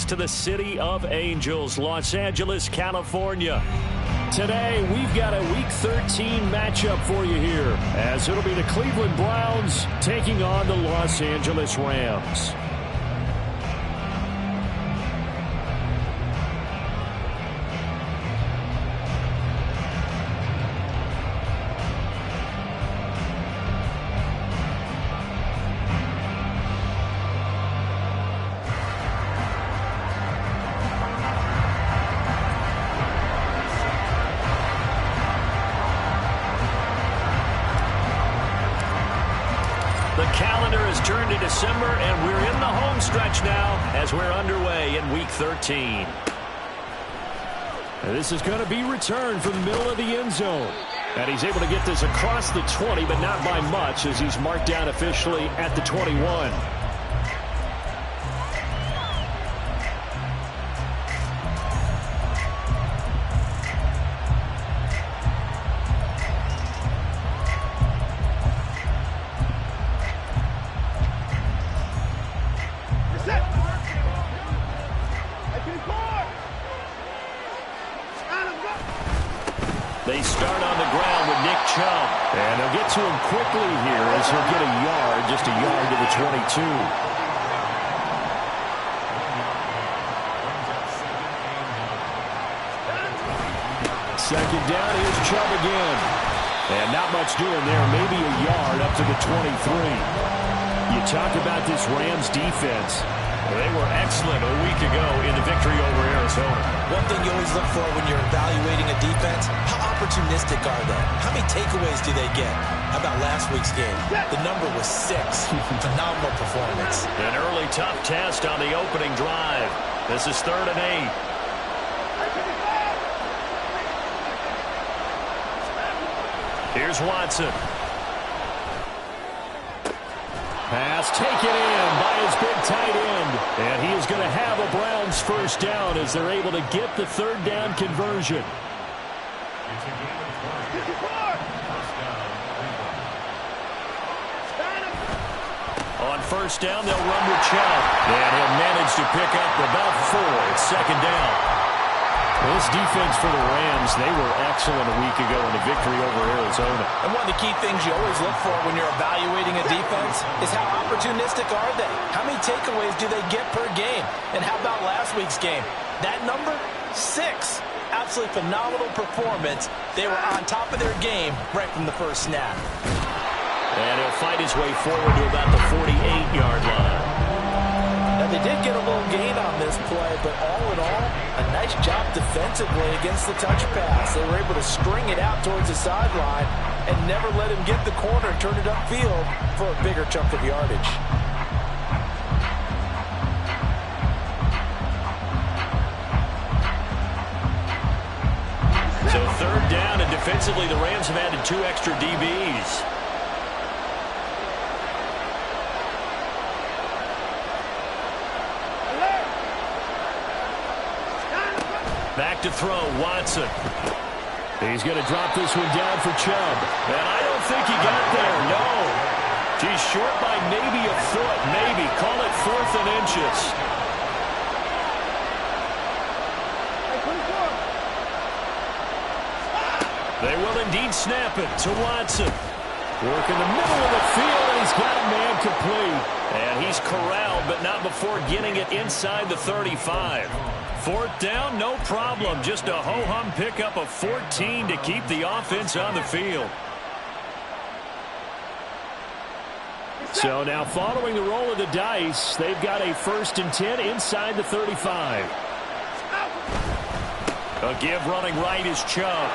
to the City of Angels, Los Angeles, California. Today, we've got a Week 13 matchup for you here, as it'll be the Cleveland Browns taking on the Los Angeles Rams. The calendar has turned to December, and we're in the home stretch now as we're underway in Week 13. And this is going to be returned from the middle of the end zone. And he's able to get this across the 20, but not by much, as he's marked down officially at the 21. They start on the ground with Nick Chubb. And they'll get to him quickly here as he'll get a yard, just a yard to the 22. Second down, here's Chubb again. And not much doing there, maybe a yard up to the 23. You talk about this Rams defense. They were excellent a week ago in the victory over Arizona. One thing you always look for when you're evaluating a defense, how opportunistic are they? How many takeaways do they get? How about last week's game? The number was 6. Phenomenal performance. An early tough test on the opening drive. This is 3rd and 8. Here's Watson. Pass taken in by his big tight end. And he is going to have a Browns first down as they're able to get the 3rd down conversion. On first down, they'll run with Chubb. And he'll manage to pick up about 4. It's 2nd down. This defense for the Rams, they were excellent a week ago in the victory over Arizona. And one of the key things you always look for when you're evaluating a defense is how opportunistic are they? How many takeaways do they get per game? And how about last week's game? That number, 6. Absolutely phenomenal performance. They were on top of their game right from the first snap. And he'll fight his way forward to about the 48-yard line. Now, they did get a little gain on this play, but all in all, a nice job defensively against the touch pass. They were able to string it out towards the sideline and never let him get the corner and turn it upfield for a bigger chunk of yardage. So 3rd down, and defensively, the Rams have added 2 extra DBs. Back to throw, Watson. He's going to drop this one down for Chubb. And I don't think he got there, no. He's short by maybe a foot, maybe. Call it 4th and inches. They will indeed snap it to Watson. Work in the middle of the field, and he's got a man complete. And he's corralled, but not before getting it inside the 35. 4th down, no problem. Just a ho-hum pickup of 14 to keep the offense on the field. So now following the roll of the dice, they've got a 1st and 10 inside the 35. A give running right is Chubb.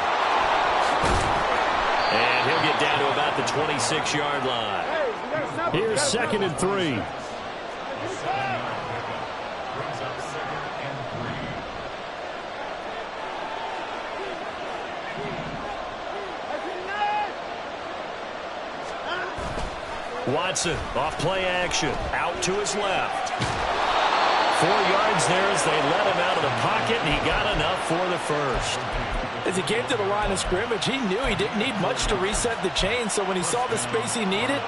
And he'll get down to about the 26-yard line. Here's 2nd and 3. Watson off play action, out to his left. 4 yards there as they let him out of the pocket, and he got enough for the first. As he came to the line of scrimmage, he knew he didn't need much to reset the chain, so when he saw the space he needed,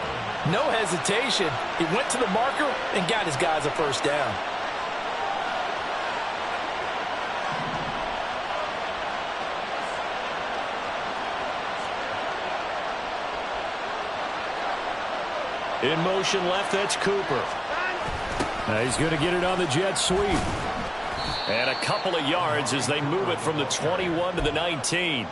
no hesitation. He went to the marker and got his guys a first down. In motion left, that's Cooper. He's going to get it on the jet sweep. And a couple of yards as they move it from the 21 to the 19.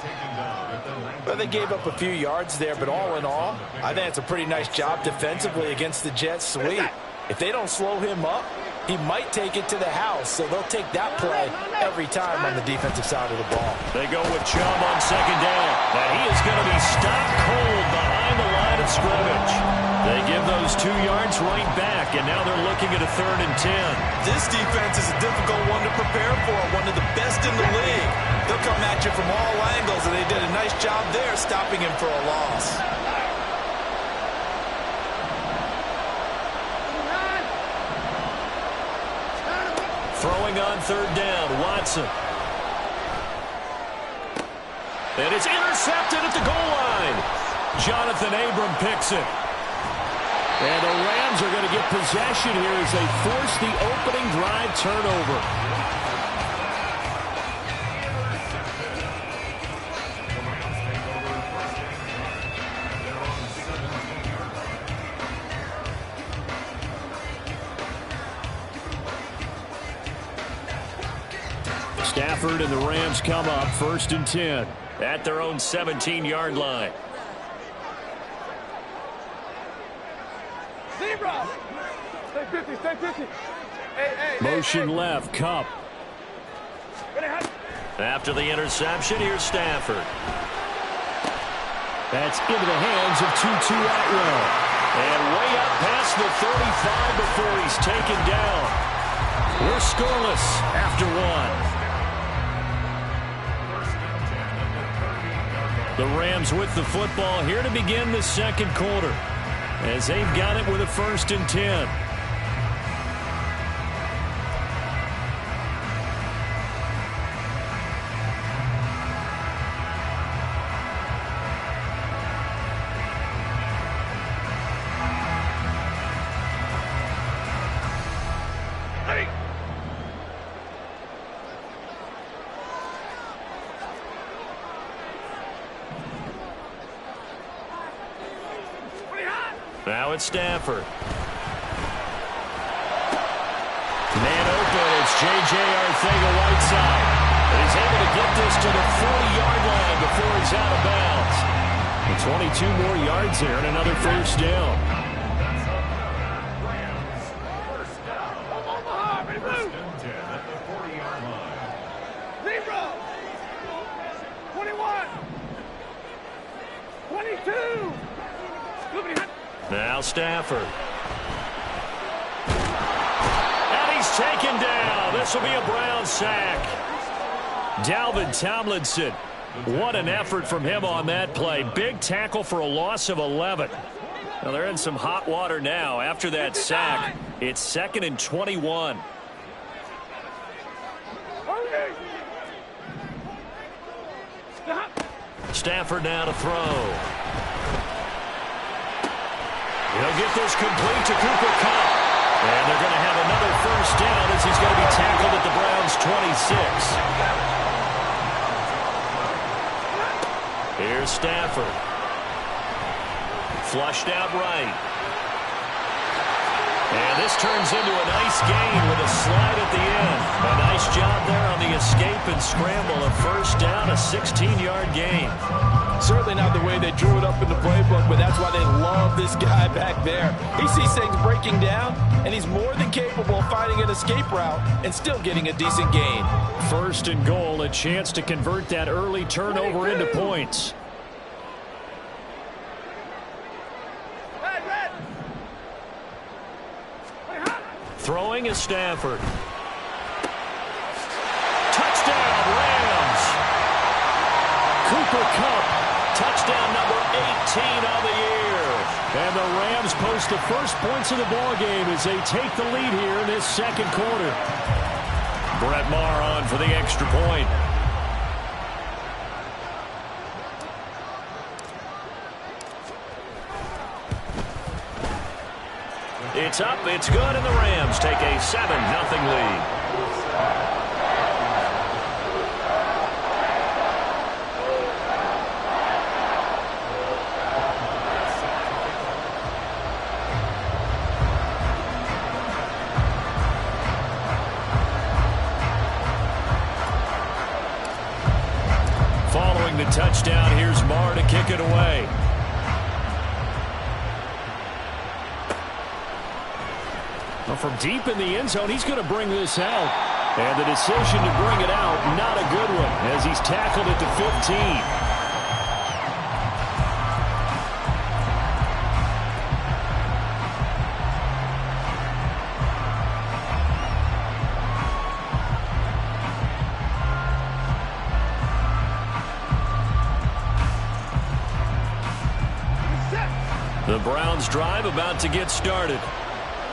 Well, they gave up a few yards there, but all in all, I think it's a pretty nice job defensively against the jet sweep. If they don't slow him up, he might take it to the house, so they'll take that play every time on the defensive side of the ball. They go with Chubb on second down. Now he is going to be stopped cold behind the line of scrimmage. They give those 2 yards right back, and now they're looking at a 3rd and 10. This defense is a difficult one to prepare for, one of the best in the league. They'll come at you from all angles, and they did a nice job there stopping him for a loss. Throwing on 3rd down, Watson. And it's intercepted at the goal line. Jonathan Abram picks it. And the Rams are going to get possession here as they force the opening drive turnover. Stafford and the Rams come up 1st and 10 at their own 17-yard line. Stay 50, stay 50. Motion left, Kupp. After the interception, here's Stafford. That's into the hands of Tutu Atwell. And way up past the 35 before he's taken down. We're scoreless after 1. The Rams with the football here to begin the 2nd quarter, as they've got it with a 1st and 10. Now it's Stafford. Man open, it's J.J. Arcega-Whiteside. And he's able to get this to the 40-yard line before he's out of bounds. And 22 more yards there and another 1st down. Zero. 21. 22. Now Stafford. And he's taken down. This will be a Brown sack. Dalvin Tomlinson. What an effort from him on that play. Big tackle for a loss of 11. Well, they're in some hot water now after that sack. It's 2nd and 21. Stafford now to throw. He'll get this complete to Cooper Kupp. And they're going to have another 1st down as he's going to be tackled at the Browns' 26. Here's Stafford. Flushed out right. And this turns into a nice gain with a slide at the end. A nice job there on the escape and scramble. A 1st down, a 16-yard gain. Certainly not the way they drew it up in the playbook, but that's why they love this guy back there. He sees things breaking down, and he's more than capable of finding an escape route and still getting a decent gain. 1st and goal, a chance to convert that early turnover into points. Throwing is Stafford. Touchdown, Rams. Cooper Kupp, touchdown number 18 on the year. And the Rams post the first points of the ballgame as they take the lead here in this 2nd quarter. Brett Maher on for the extra point. It's up, it's good, and the Rams take a 7-0 lead. the touchdown. Here's Marr to kick it away. Well, from deep in the end zone, he's going to bring this out. And the decision to bring it out, not a good one, as he's tackled at the 15. The Browns drive about to get started.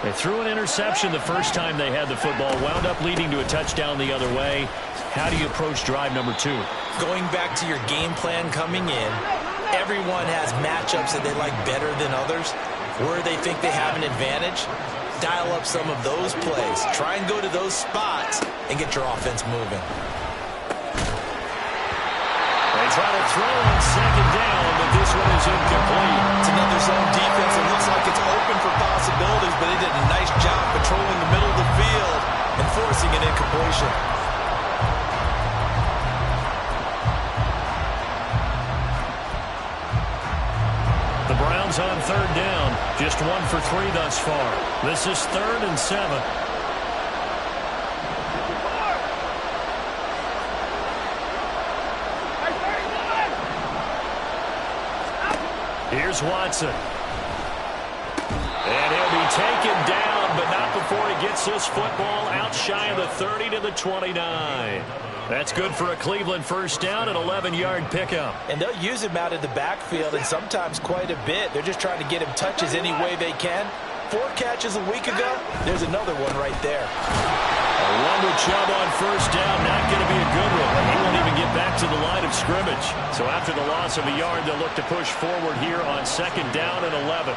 They threw an interception the first time they had the football, wound up leading to a touchdown the other way. How do you approach drive number 2? Going back to your game plan coming in, everyone has matchups that they like better than others. Where they think they have an advantage, dial up some of those plays. Try and go to those spots and get your offense moving. They try to throw on second down, but this one is incomplete. It's another zone defense. It looks like it's open for possibilities, but they did a nice job patrolling the middle of the field and forcing an incompletion. The Browns on third down, just 1 for 3 thus far. This is 3rd and 7. Here's Watson. And he'll be taken down, but not before he gets this football out shy of the 30 to the 29. That's good for a Cleveland first down, an 11-yard pickup. And they'll use him out of the backfield, and sometimes quite a bit. They're just trying to get him touches any way they can. 4 catches a week ago. There's another one right there. A one with Chubb on first down, not going to be a good one. He won't even get back to the line of scrimmage. So after the loss of a yard, they'll look to push forward here on second down and 11.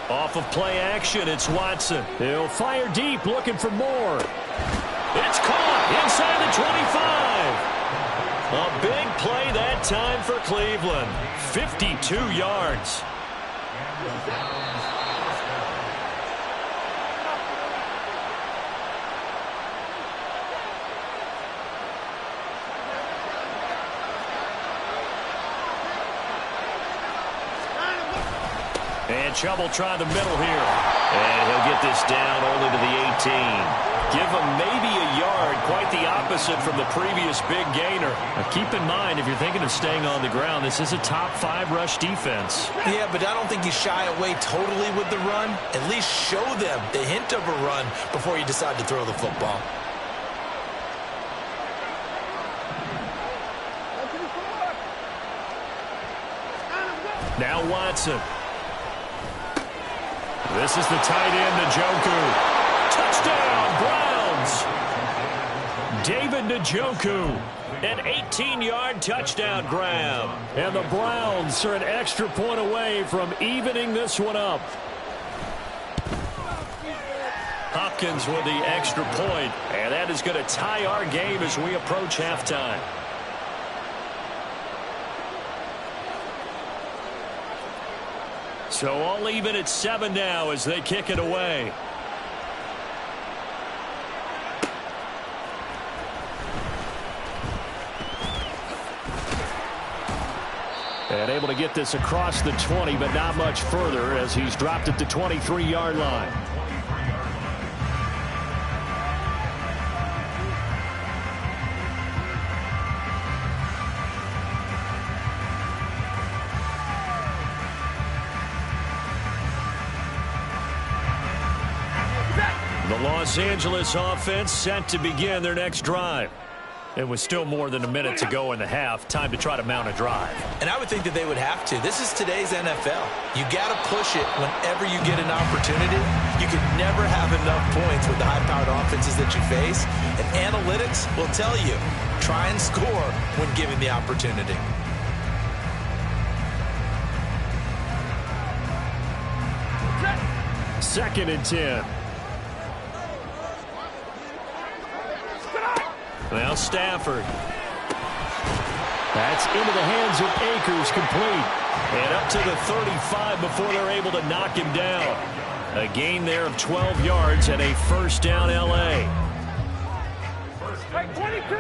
Off of play action, it's Watson. He'll fire deep, looking for more. It's caught inside the 25. A big play that time for Cleveland. 52 yards. And Chubb will try the middle here. And he'll get this down only to the 18. Give him maybe a yard, quite the opposite from the previous big gainer. Now keep in mind, if you're thinking of staying on the ground, this is a top 5 rush defense. Yeah, but I don't think you shy away totally with the run. At least show them the hint of a run before you decide to throw the football. Now Watson. This is the tight end, Njoku. Touchdown, Browns! David Njoku, an 18-yard touchdown grab. And the Browns are an extra point away from evening this one up. Hopkins with the extra point, and that is going to tie our game as we approach halftime. So all even at 7 now as they kick it away. And able to get this across the 20, but not much further as he's dropped at the 23-yard line. The Los Angeles offense set to begin their next drive. It was still more than a minute to go in the half. Time to try to mount a drive. And I would think that they would have to. This is today's NFL. You got to push it whenever you get an opportunity. You can never have enough points with the high-powered offenses that you face. And analytics will tell you, try and score when given the opportunity. Second and 10. Now Stafford. That's into the hands of Akers, complete. And up to the 35 before they're able to knock him down. A gain there of 12 yards and a first down L.A. Hey, 22.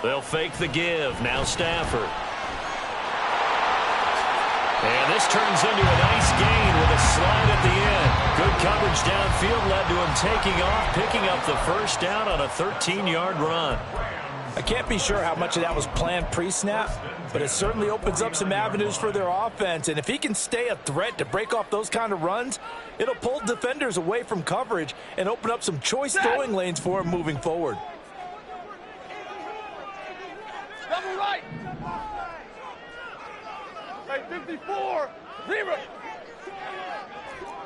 They'll fake the give. Now Stafford. And this turns into a nice gain with a slide at the end. Good coverage downfield led to him taking off, picking up the first down on a 13-yard run. I can't be sure how much of that was planned pre-snap, but it certainly opens up some avenues for their offense. And if he can stay a threat to break off those kind of runs, it'll pull defenders away from coverage and open up some choice throwing lanes for him moving forward. Double right. Hey, 54. 0.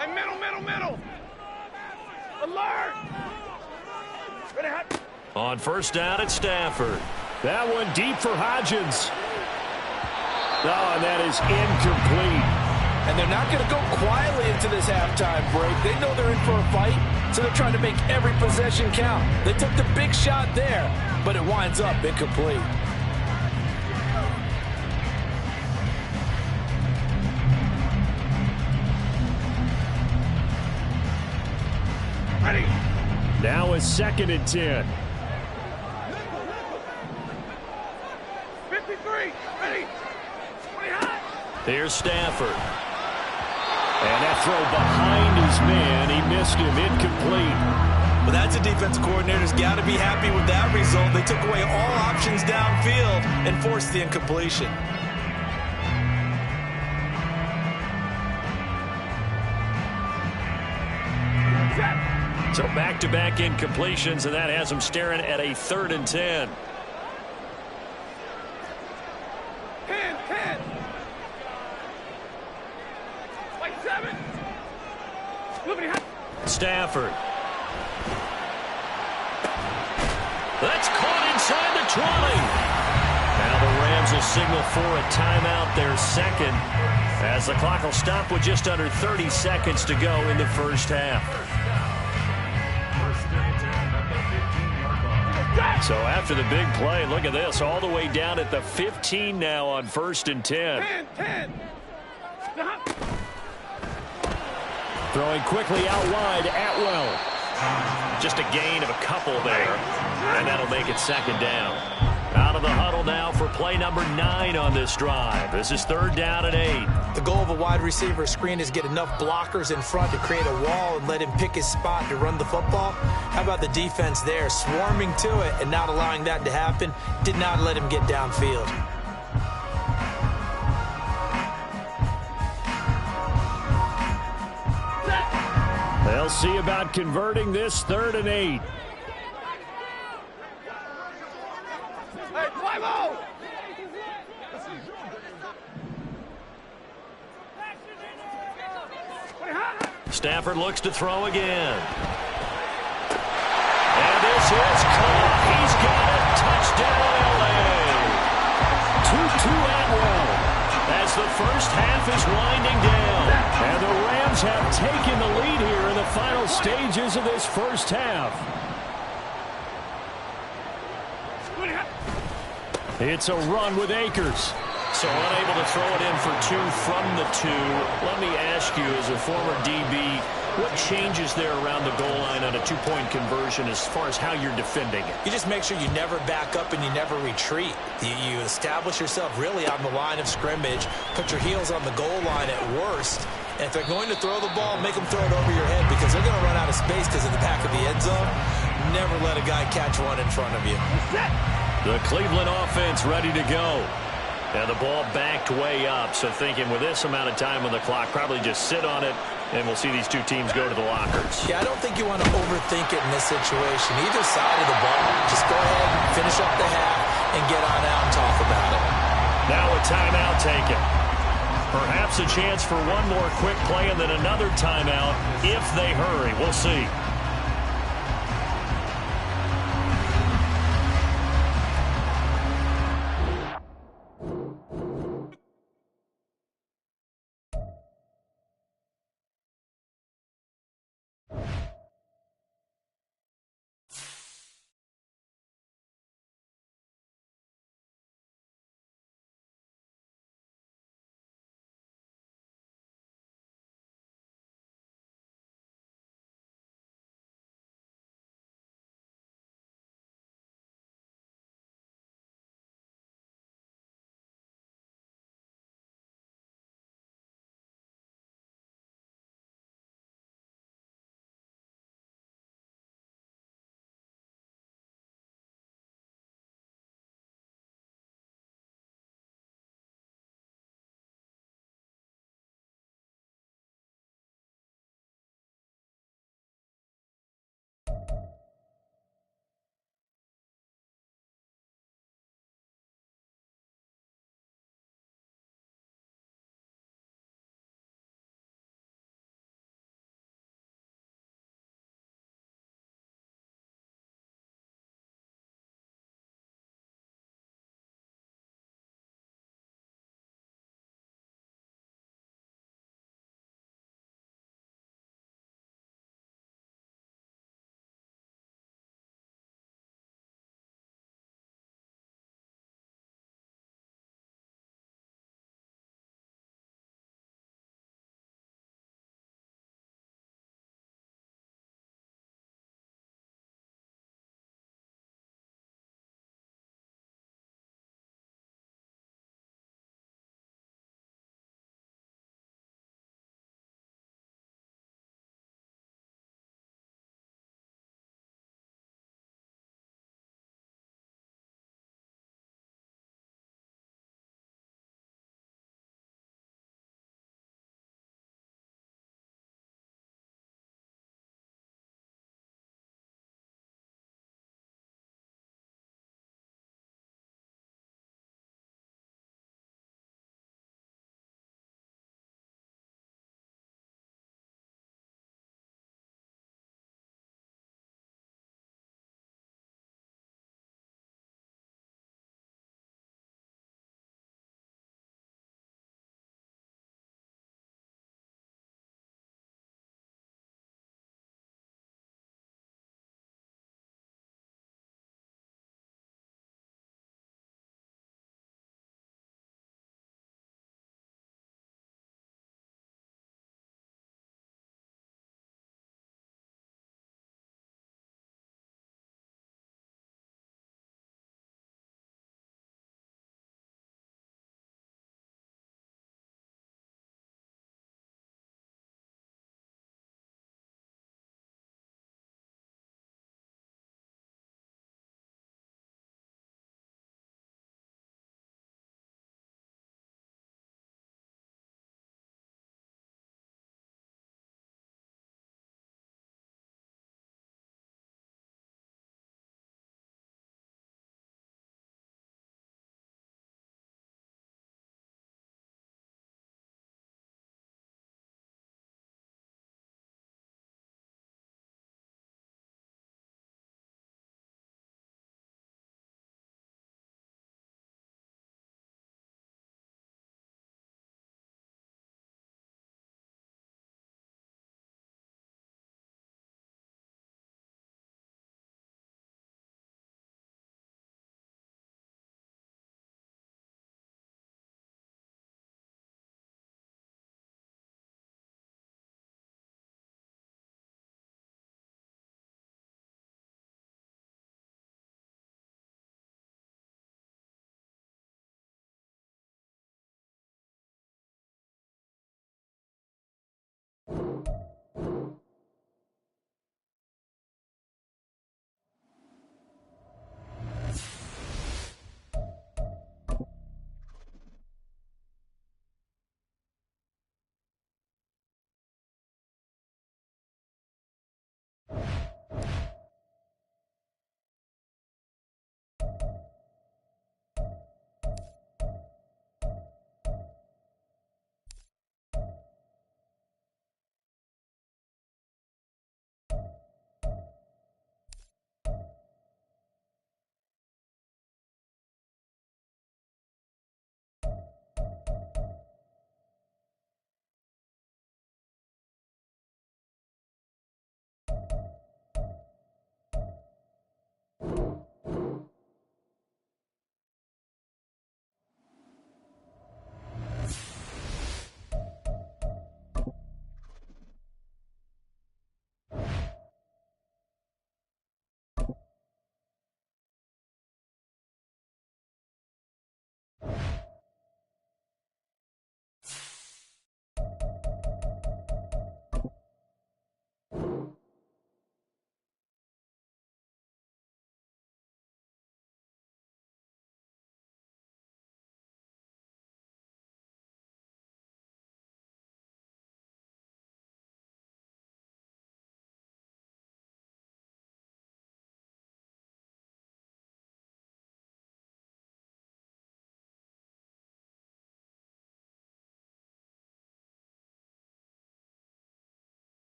Hey, middle. Alert. Ready, hot. On first down at Stafford. That one deep for Hodgins. Oh, and that is incomplete. And they're not going to go quietly into this halftime break. They know they're in for a fight, so they're trying to make every possession count. They took the big shot there, but it winds up incomplete. Ready. Now it's 2nd and 10. 53. Ready. 20 high. Here's Stafford. And that throw behind his man. He missed him. Incomplete. Well, that's a defense coordinator's got to be happy with that result. They took away all options downfield and forced the incompletion. So back-to-back incompletions, and that has him staring at a 3rd and 10. 10. Like 7. Moving hot. Stafford. That's caught inside the 20. Now the Rams will signal for a timeout, their second, as the clock will stop with just under 30 seconds to go in the first half. So after the big play, look at this, all the way down at the 15 now on 1st and 10. 10. Throwing quickly out wide, Atwell. Just a gain of a couple there, and that'll make it 2nd down. Out of the huddle now for play number 9 on this drive. This is 3rd down and 8. The goal of a wide receiver screen is get enough blockers in front to create a wall and let him pick his spot to run the football. How about the defense there, swarming to it and not allowing that to happen? Did not let him get downfield. They'll see about converting this 3rd and 8. Hey, fly low. Stafford looks to throw again. And this is caught. He's got it. Touchdown, L.A. 2-2 Atwell as the first half is winding down. And the Rams have taken the lead here in the final stages of this first half. It's a run with Akers. So unable to throw it in for 2 from the 2. Let me ask you, as a former DB, what changes there around the goal line on a 2-point conversion as far as how you're defending it? You just make sure you never back up and you never retreat. You establish yourself really on the line of scrimmage, put your heels on the goal line at worst, and if they're going to throw the ball, make them throw it over your head because they're going to run out of space because of the back of the end zone. Never let a guy catch one in front of you. The Cleveland offense ready to go. And the ball backed way up, so thinking with this amount of time on the clock, probably just sit on it, and we'll see these two teams go to the lockers. Yeah, I don't think you want to overthink it in this situation. Either side of the ball, just go ahead, finish up the half, and get on out and talk about it. Now a timeout taken. Perhaps a chance for one more quick play and then another timeout if they hurry. We'll see.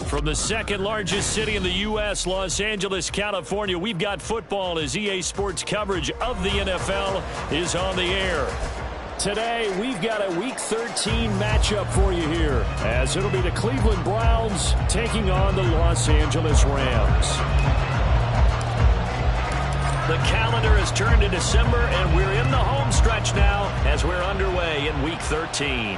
From the second largest city in the U.S., Los Angeles, California, we've got football as EA Sports coverage of the NFL is on the air. Today, we've got a Week 13 matchup for you here, as it'll be the Cleveland Browns taking on the Los Angeles Rams. The calendar has turned to December, and we're in the home stretch now as we're underway in Week 13.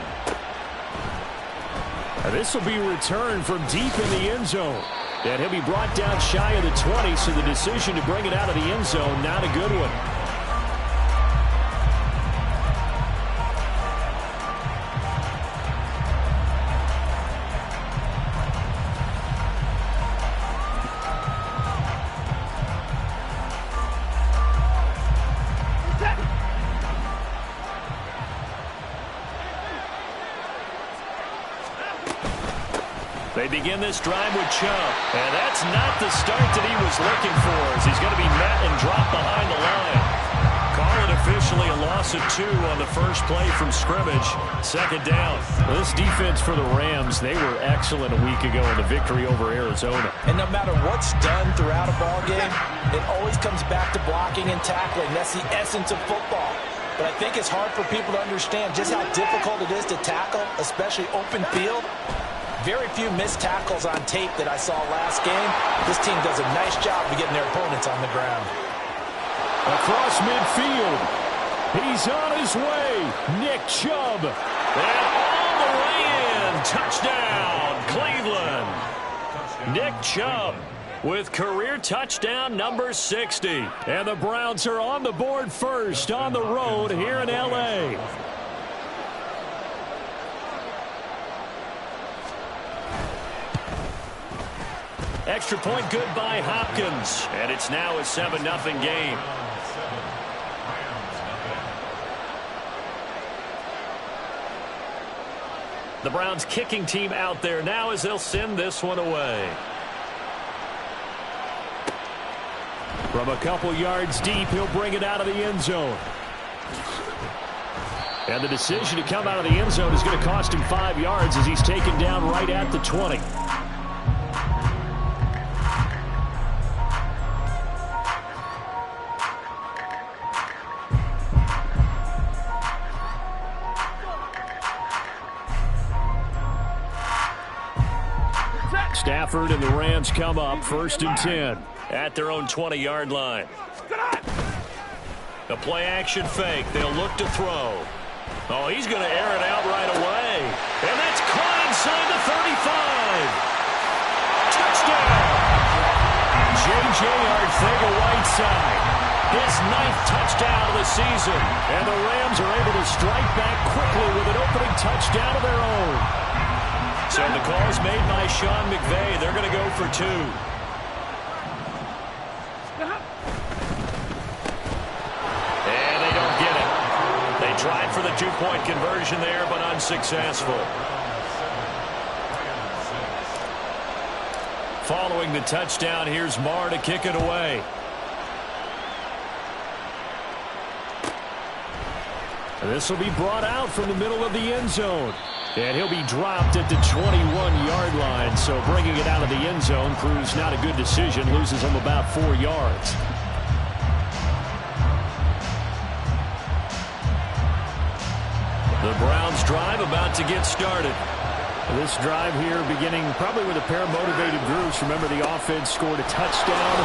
This will be returned from deep in the end zone. And he'll be brought down shy of the 20, so the decision to bring it out of the end zone, not a good one. They begin this drive with Chubb, and that's not the start that he was looking for, as he's going to be met and dropped behind the line. Call it officially a loss of 2 on the first play from scrimmage. Second down. This defense for the Rams, they were excellent a week ago in the victory over Arizona. And no matter what's done throughout a ball game, it always comes back to blocking and tackling. That's the essence of football. But I think it's hard for people to understand just how difficult it is to tackle, especially open field. Very few missed tackles on tape that I saw last game. This team does a nice job of getting their opponents on the ground. Across midfield, he's on his way. Nick Chubb. And all the way in. Touchdown, Cleveland. Nick Chubb with career touchdown number 60. And the Browns are on the board first on the road here in L.A. Extra point good by Hopkins. And it's now a 7-0 game. The Browns kicking team out there now as they'll send this one away. From a couple yards deep, he'll bring it out of the end zone. And the decision to come out of the end zone is going to cost him 5 yards as he's taken down right at the 20. Stafford and the Rams come up 1st and 10 at their own 20-yard line. A play-action fake. They'll look to throw. Oh, he's going to air it out right away. And that's caught inside the 35. Touchdown. J.J. Arcega-Whiteside. His 9th touchdown of the season. And the Rams are able to strike back quickly with an opening touchdown of their own. So the call is made by Sean McVay. They're going to go for 2. And they don't get it. They tried for the 2-point conversion there, but unsuccessful. Following the touchdown, here's Marr to kick it away. And this will be brought out from the middle of the end zone. And he'll be dropped at the 21-yard line. So bringing it out of the end zone proves not a good decision. Loses him about 4 yards. The Browns drive about to get started. This drive here beginning probably with a pair of motivated groups. Remember, the offense scored a touchdown.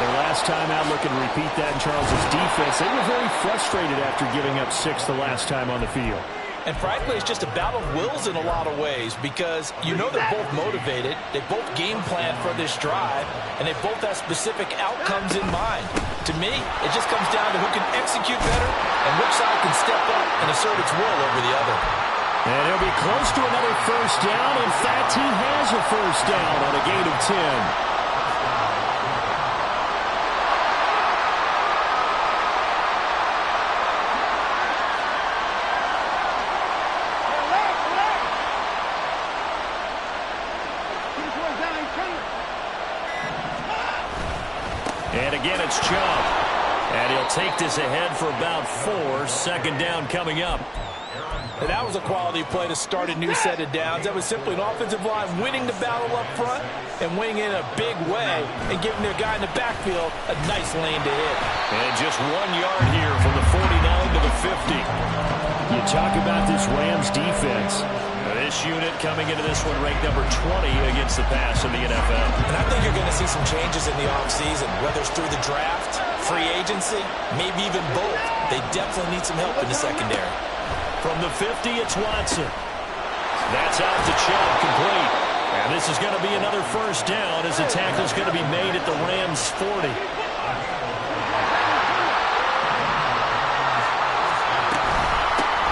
Their last time out, looking to repeat that in Charles's defense. They were very frustrated after giving up 6 the last time on the field. And frankly, it's just a battle of wills in a lot of ways because you know they're both motivated, they both game plan for this drive, and they both have specific outcomes in mind. To me, it just comes down to who can execute better and which side can step up and assert its will over the other. And he'll be close to another first down. In fact, he has a first down on a gain of 10. And again, it's Chubb. And he'll take this ahead for about 4. Second down coming up. And that was a quality play to start a new set of downs. That was simply an offensive line winning the battle up front and winning in a big way and giving their guy in the backfield a nice lane to hit. And just 1 yard here from the 49 to the 50. You talk about this Rams defense. This unit coming into this one ranked number 20 against the pass in the NFL. And I think you're going to see some changes in the offseason, whether it's through the draft, free agency, maybe even both. They definitely need some help in the secondary. From the 50, it's Watson. That's out to Chubb, complete. And this is going to be another first down as the tackle's going to be made at the Rams' 40.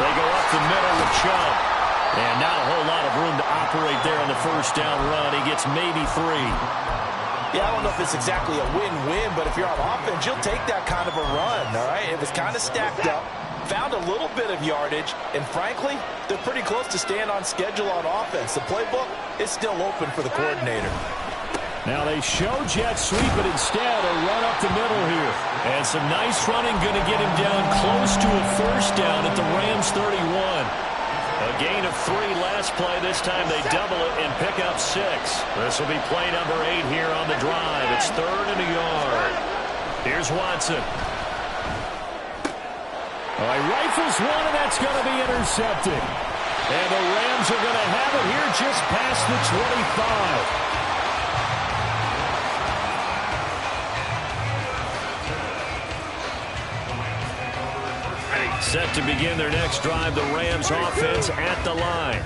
They go up the middle with Chubb. And not a whole lot of room to operate there on the first down run. He gets maybe 3. Yeah, I don't know if it's exactly a win-win, but if you're on offense, you'll take that kind of a run, all right? It was kind of stacked up, found a little bit of yardage, and frankly, they're pretty close to staying on schedule on offense. The playbook is still open for the coordinator. Now they show jet sweep, but instead a run up the middle here. And some nice running going to get him down close to a first down at the Rams 31. A gain of 3 last play. This time they double it and pick up 6. This will be play number 8 here on the drive. It's 3rd and a yard. Here's Watson. He rifles one, and that's going to be intercepted. And the Rams are going to have it here just past the 25. Set to begin their next drive, the Rams offense at the line.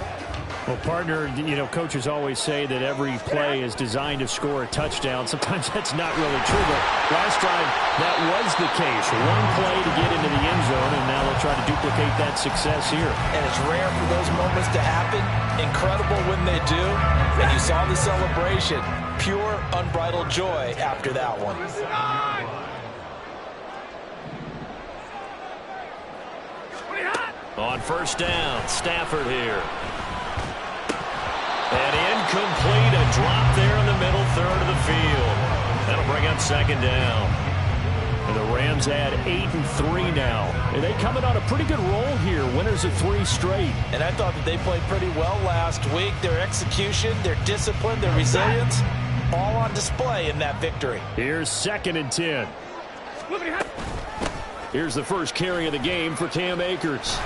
Well, partner, you know, coaches always say that every play is designed to score a touchdown. Sometimes that's not really true, but last drive that was the case. One play to get into the end zone, and now they'll try to duplicate that success here. And it's rare for those moments to happen. Incredible when they do. And you saw the celebration. Pure, unbridled joy after that one. On first down, Stafford here. And incomplete, a drop there in the middle third of the field. That'll bring up second down. And the Rams add 8-3 now. And they coming on a pretty good roll here. Winners of 3 straight. And I thought that they played pretty well last week. Their execution, their discipline, their resilience, all on display in that victory. Here's 2nd and 10. Here's the first carry of the game for Cam Akers.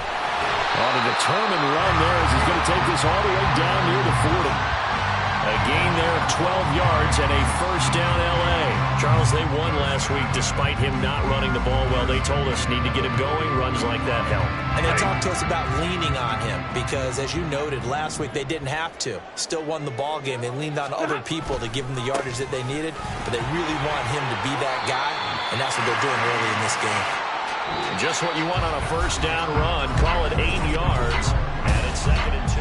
On a determined run there as he's going to take this all the way down near the 40. A gain there of 12 yards and a first down L.A. Charles, they won last week despite him not running the ball well. They told us need to get him going. Runs like that help. And they talked to us about leaning on him because, as you noted, last week they didn't have to. Still won the ball game. They leaned on other people to give them the yardage that they needed, but they really want him to be that guy, and that's what they're doing early in this game. Just what you want on a first down run. Call it 8 yards. And it's 2nd and 2.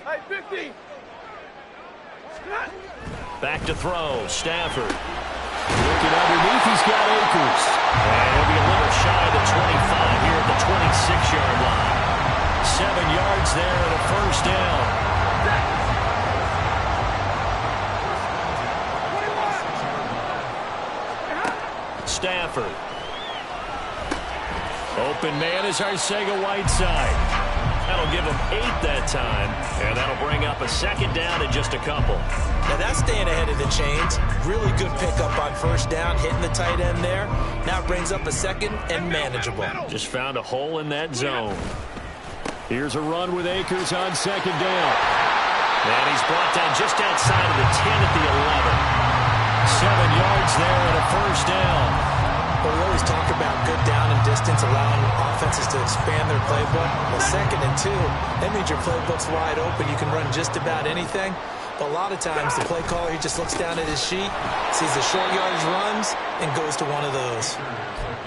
Hey, 50. Back to throw. Stafford. Looking underneath, he's got Akers. And he'll be a little shy of the 25 here at the 26-yard line. 7 yards there and a first down. Stafford. Open man is Arcega Whiteside. That'll give him 8 that time, and that'll bring up a second down in just a couple. Now that's staying ahead of the chains. Really good pickup on first down, hitting the tight end there. Now brings up a second and manageable. Just found a hole in that zone. Here's a run with Akers on second down. And he's brought down just outside of the 10 at the 11. 7 yards there and a first down. But we always talk about good down and distance, allowing offenses to expand their playbook. But 2nd and 2, that means your playbook's wide open. You can run just about anything. But a lot of times the play caller, he just looks down at his sheet, sees the short yardage runs, and goes to one of those.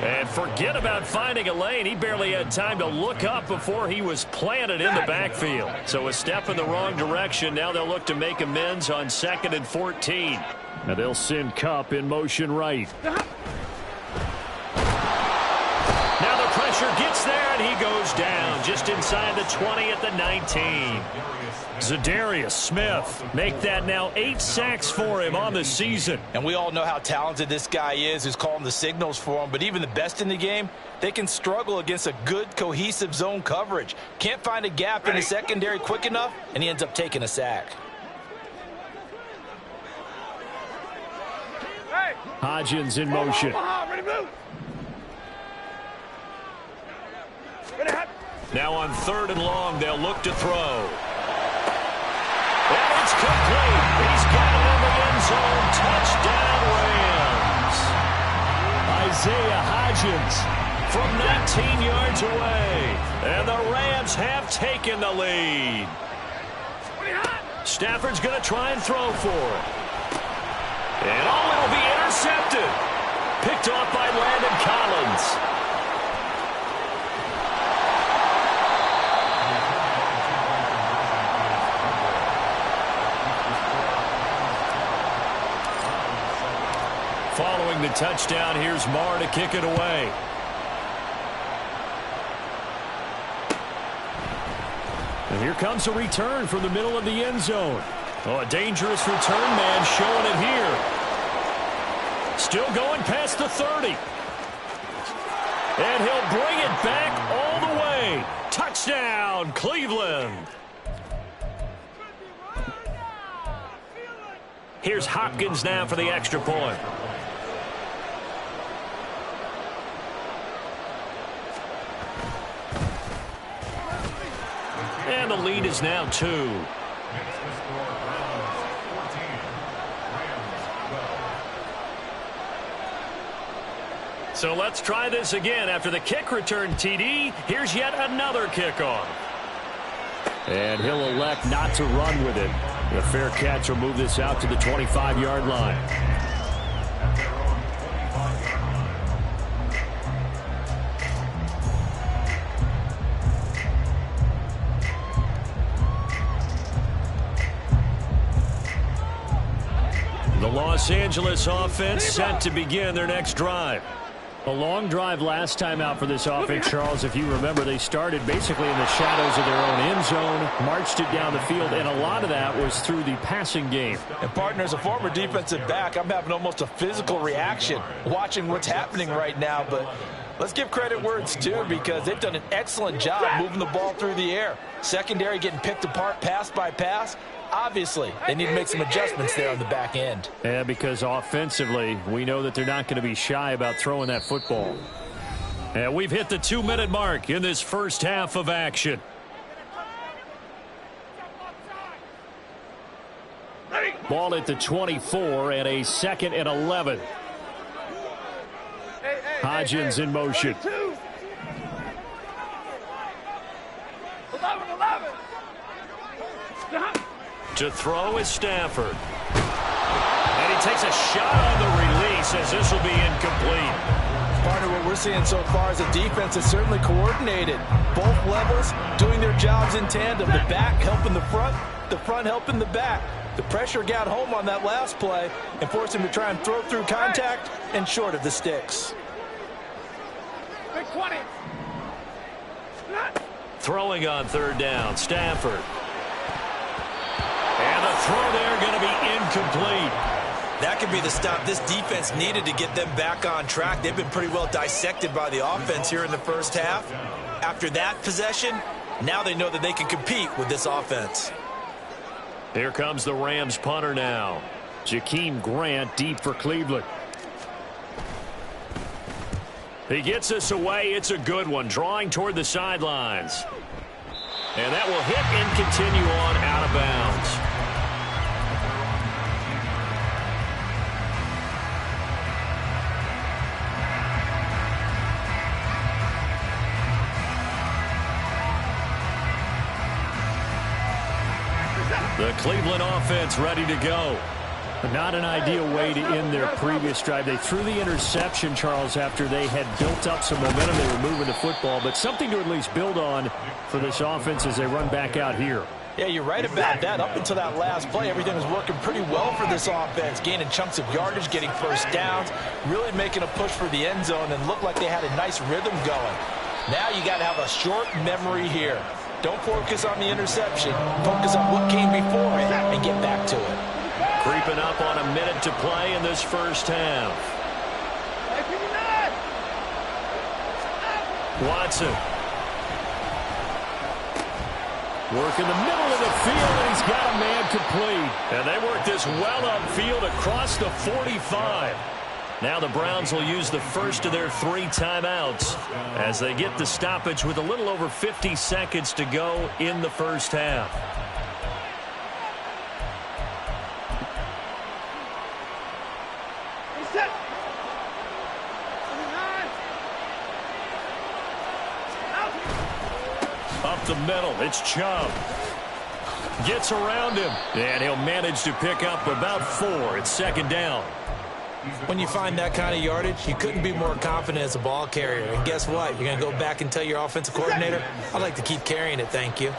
And forget about finding a lane. He barely had time to look up before he was planted in the backfield. So a step in the wrong direction. Now they'll look to make amends on 2nd and 14. And they'll send Kupp in motion right. Now the pressure gets there, and he goes down just inside the 20 at the 19. Zadarius Smith make that now 8 sacks for him on the season. And we all know how talented this guy is, who's calling the signals for him. But even the best in the game, they can struggle against a good, cohesive zone coverage. Can't find a gap in the secondary quick enough, and he ends up taking a sack. Hodgins in motion. Now on 3rd and long, they'll look to throw. And it's complete. He's got it in the end zone. Touchdown, Rams. Isaiah Hodgins from 19 yards away. And the Rams have taken the lead. Stafford's going to try and throw for it. And it'll be intercepted. Picked off by Landon Collins. Following the touchdown, here's Marr to kick it away. And here comes a return from the middle of the end zone. Oh, a dangerous return man showing it here. Still going past the 30. And he'll bring it back all the way. Touchdown, Cleveland. Here's Hopkins now for the extra point. And the lead is now 2. So let's try this again. After the kick return, TD, here's yet another kickoff. And he'll elect not to run with it. The fair catch will move this out to the 25-yard line. The Los Angeles offense set to begin their next drive. A long drive last time out for this offense, Charles. If you remember, they started basically in the shadows of their own end zone, marched it down the field, and a lot of that was through the passing game. And, partner, as a former defensive back, I'm having almost a physical reaction watching what's happening right now. But let's give credit where it's due, because they've done an excellent job moving the ball through the air. Secondary getting picked apart pass by pass. Obviously, they need to make some adjustments there on the back end. Yeah, because offensively, we know that they're not going to be shy about throwing that football. And we've hit the 2-minute mark in this first half of action. Ball at the 24 and a 2nd and 11. Hodgins in motion. 11. To throw is Stafford. And he takes a shot on the release as this will be incomplete. Partner, what we're seeing so far is a defense that's certainly coordinated. Both levels doing their jobs in tandem. The back helping the front helping the back. The pressure got home on that last play and forced him to try and throw through contact and short of the sticks. Big 20. Throwing on 3rd down, Stafford. And the throw there going to be incomplete. That could be the stop this defense needed to get them back on track. They've been pretty well dissected by the offense here in the first half. After that possession, Now they know that they can compete with this offense. Here comes the Rams punter now. Jakeem Grant deep for Cleveland. He gets us away. It's a good one. Drawing toward the sidelines. And that will hit and continue on out of bounds. The Cleveland offense ready to go. Not an ideal way to end their previous drive. They threw the interception, Charles, after they had built up some momentum. They were moving the football, but something to at least build on for this offense as they run back out here. Yeah, you're right about that. Up until that last play, everything was working pretty well for this offense, gaining chunks of yardage, getting first downs, really making a push for the end zone, and looked like they had a nice rhythm going. Now you got to have a short memory here. Don't focus on the interception. Focus on what came before it and get back to it. Creeping up on a minute to play in this first half. Watson. Work in the middle of the field, and he's got a man complete. And they work this well upfield across the 45. Now the Browns will use the first of their 3 timeouts as they get the stoppage with a little over 50 seconds to go in the first half. Up the middle, it's Chubb. Gets around him, and he'll manage to pick up about 4. It's second down. When you find that kind of yardage, you couldn't be more confident as a ball carrier. And guess what? You're going to go back and tell your offensive coordinator, I'd like to keep carrying it, thank you.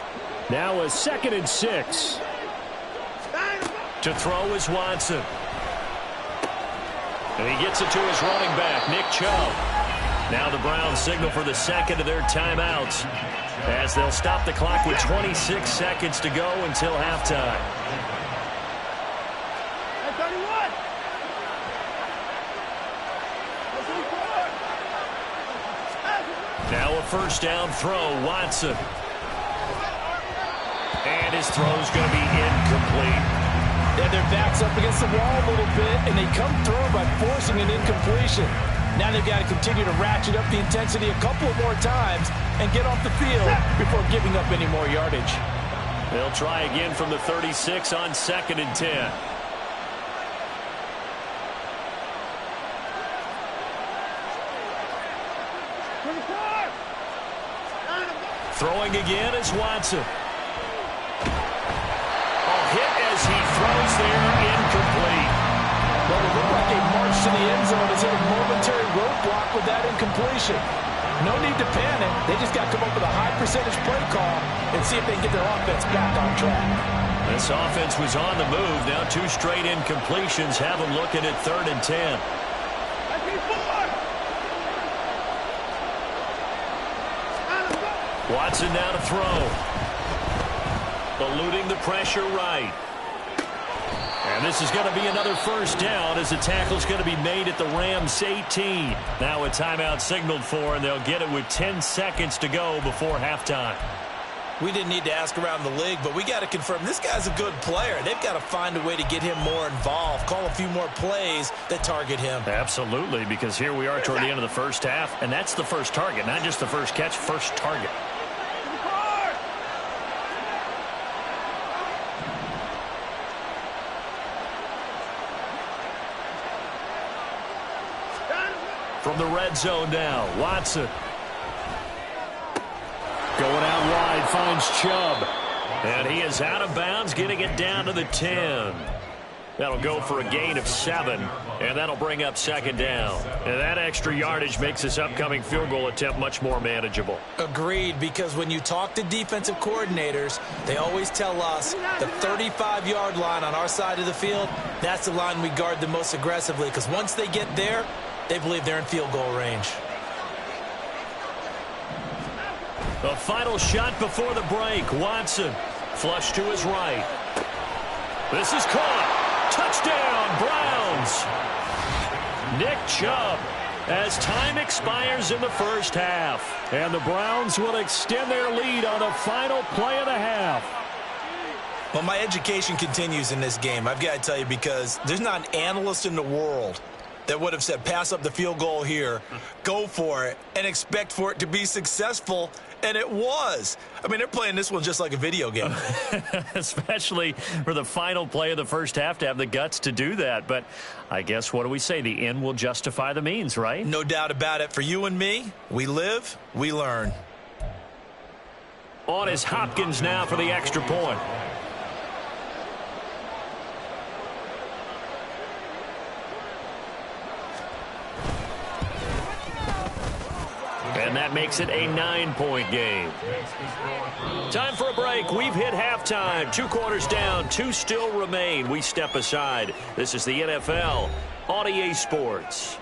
Now a 2nd and 6. To throw is Watson. And he gets it to his running back, Nick Chubb. Now the Browns signal for the second of their timeouts as they'll stop the clock with 26 seconds to go until halftime. Now a first down throw, Watson. And his throw's going to be incomplete. Yeah, their back's up against the wall a little bit, and they come through by forcing an incompletion. Now they've got to continue to ratchet up the intensity a couple of more times and get off the field before giving up any more yardage. They'll try again from the 36 on 2nd and 10. Throwing again is Watson. Hit as he throws there, incomplete. Well, it looked like they marched to the end zone as hit a momentary roadblock with that incompletion. No need to panic. They just got to come up with a high percentage play call and see if they can get their offense back on track. This offense was on the move. Now 2 straight incompletions have them looking at 3rd and 10. Watson now to throw. Eluding the pressure right. And this is going to be another first down as the tackle's going to be made at the Rams 18. Now a timeout signaled for, and they'll get it with 10 seconds to go before halftime. We didn't need to ask around the league, but we got to confirm this guy's a good player. They've got to find a way to get him more involved, call a few more plays that target him. Absolutely, because here we are toward the end of the first half, and that's the first target, not just the first catch, first target. From the red zone now, Watson. Going out wide, finds Chubb. And he is out of bounds, getting it down to the 10. That'll go for a gain of 7, and that'll bring up second down. And that extra yardage makes this upcoming field goal attempt much more manageable. Agreed, because when you talk to defensive coordinators, they always tell us the 35-yard line on our side of the field, that's the line we guard the most aggressively, because once they get there, they believe they're in field goal range. The final shot before the break. Watson, flush to his right. This is caught. Touchdown, Browns. Nick Chubb as time expires in the first half. And the Browns will extend their lead on the final play of the half. Well, my education continues in this game, I've got to tell you, because there's not an analyst in the world that would have said pass up the field goal here, go for it, and expect for it to be successful, and it was. I mean, they're playing this one just like a video game. Especially for the final play of the first half to have the guts to do that. But I guess, what do we say? The end will justify the means, right? No doubt about it. For you and me, we live, we learn. On is Hopkins now for the extra point. And that makes it a 9-point game. Time for a break. We've hit halftime. 2 quarters down. 2 still remain. We step aside. This is the NFL on EA Sports.